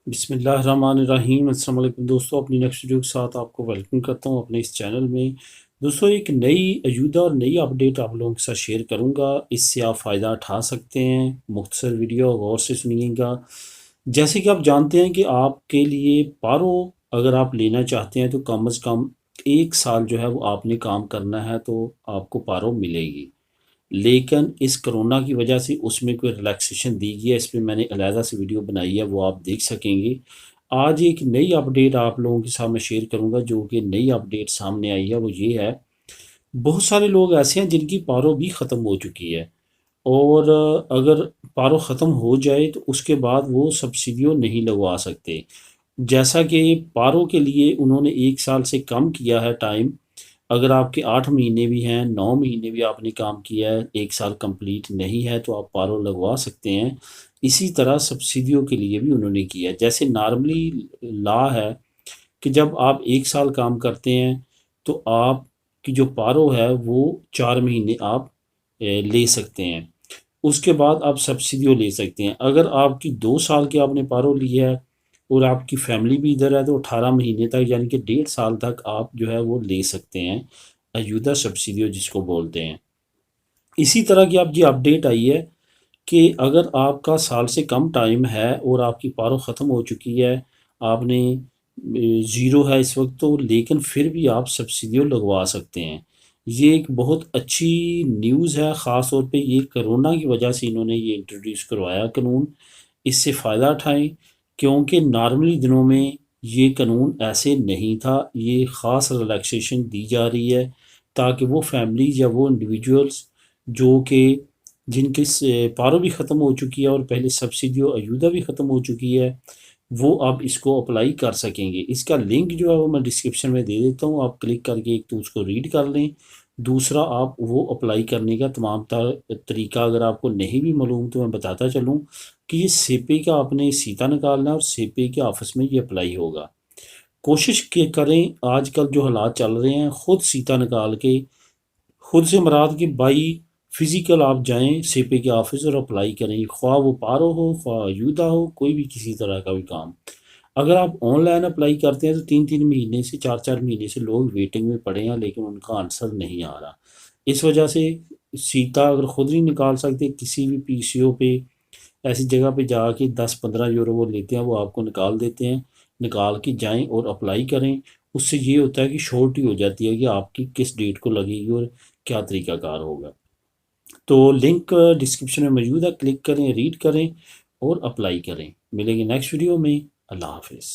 बिस्मिल्लाहिर्रहमानिर्रहीम। अस्सलाम वालेकुम दोस्तों, अपनी नेक्स्ट वीडियो के साथ आपको वेलकम करता हूँ अपने इस चैनल में। दोस्तों, एक नई अजूदा और नई अपडेट आप लोगों के साथ शेयर करूँगा। इससे आप फ़ायदा उठा सकते हैं। मुख्तसर वीडियो गौर से सुनिएगा। जैसे कि आप जानते हैं कि आपके लिए पारो अगर आप लेना चाहते हैं तो कम अज़ कम 1 साल जो है वो आपने काम करना है तो आपको पारो मिलेगी। लेकिन इस कोरोना की वजह से उसमें कोई रिलैक्सेशन दी गई है। इस पे मैंने अलहदा से वीडियो बनाई है, वो आप देख सकेंगे। आज एक नई अपडेट आप लोगों के सामने शेयर करूंगा। जो कि नई अपडेट सामने आई है वो ये है, बहुत सारे लोग ऐसे हैं जिनकी पारो भी ख़त्म हो चुकी है। और अगर पारो ख़त्म हो जाए तो उसके बाद वो सब्सिडियों नहीं लगवा सकते। जैसा कि पारो के लिए उन्होंने 1 साल से कम किया है टाइम। अगर आपके 8 महीने भी हैं, 9 महीने भी आपने काम किया है, 1 साल कंप्लीट नहीं है तो आप पारो लगवा सकते हैं। इसी तरह सब्सिडियों के लिए भी उन्होंने किया है। जैसे नॉर्मली लॉ है कि जब आप 1 साल काम करते हैं तो आपकी जो पारो है वो 4 महीने आप ले सकते हैं। उसके बाद आप सब्सिडियो ले सकते हैं। अगर आपकी 2 साल की आपने पारो ली है और आपकी फैमिली भी इधर है तो 18 महीने तक यानी कि 1.5 साल तक आप जो है वो ले सकते हैं अयूदा सब्सिडियो जिसको बोलते हैं। इसी तरह की आप जी अपडेट आई है कि अगर आपका साल से कम टाइम है और आपकी पारो ख़त्म हो चुकी है, आपने ज़ीरो है इस वक्त तो, लेकिन फिर भी आप सब्सिडियो लगवा सकते हैं। ये एक बहुत अच्छी न्यूज़ है। ख़ास तौर पे ये कोरोना की वजह से इन्होंने ये इंट्रोड्यूस करवाया कानून। इससे फ़ायदा उठाएं, क्योंकि नॉर्मली दिनों में ये कानून ऐसे नहीं था। ये ख़ास रिलैक्सेशन दी जा रही है ताकि वो फैमिलीज़ या वो इंडिविजुअल्स जो कि जिनकी पारो भी ख़त्म हो चुकी है और पहले सब्सिडी और अयूदा भी ख़त्म हो चुकी है, वो अब इसको अप्लाई कर सकेंगे। इसका लिंक जो है वो मैं डिस्क्रिप्शन में दे देता हूँ। आप क्लिक करके एक तो उसको रीड कर लें, दूसरा आप वो अप्लाई करने का तमाम तरीका अगर आपको नहीं भी मालूम तो मैं बताता चलूँ कि ये सेपे का आपने सीता निकालना है और सेपे के ऑफिस में ये अप्लाई होगा। कोशिश के करें, आजकल जो हालात चल रहे हैं, खुद सीता निकाल के खुद से मुराद कि बाई फिज़िकल आप जाएं सेपे के ऑफिस और अप्लाई करें। ख्वाह वो पारो हो, ख्वाह यूदा हो, कोई भी किसी तरह का भी काम। अगर आप ऑनलाइन अप्लाई करते हैं तो 3-3 महीने से 4-4 महीने से लोग वेटिंग में पड़े हैं लेकिन उनका आंसर नहीं आ रहा। इस वजह से सीता अगर खुद नहीं निकाल सकते, किसी भी पीसीओ पे ऐसी जगह पे जाके 10-15 यूरो वो लेते हैं, वो आपको निकाल देते हैं। निकाल के जाएं और अप्लाई करें। उससे ये होता है कि श्योरिटी हो जाती है कि आपकी किस डेट को लगेगी और क्या तरीकाकार होगा। तो लिंक डिस्क्रिप्शन में मौजूद है, क्लिक करें, रीड करें और अप्लाई करें। मिलेंगे नेक्स्ट वीडियो में। अल्लाह हाफिज़।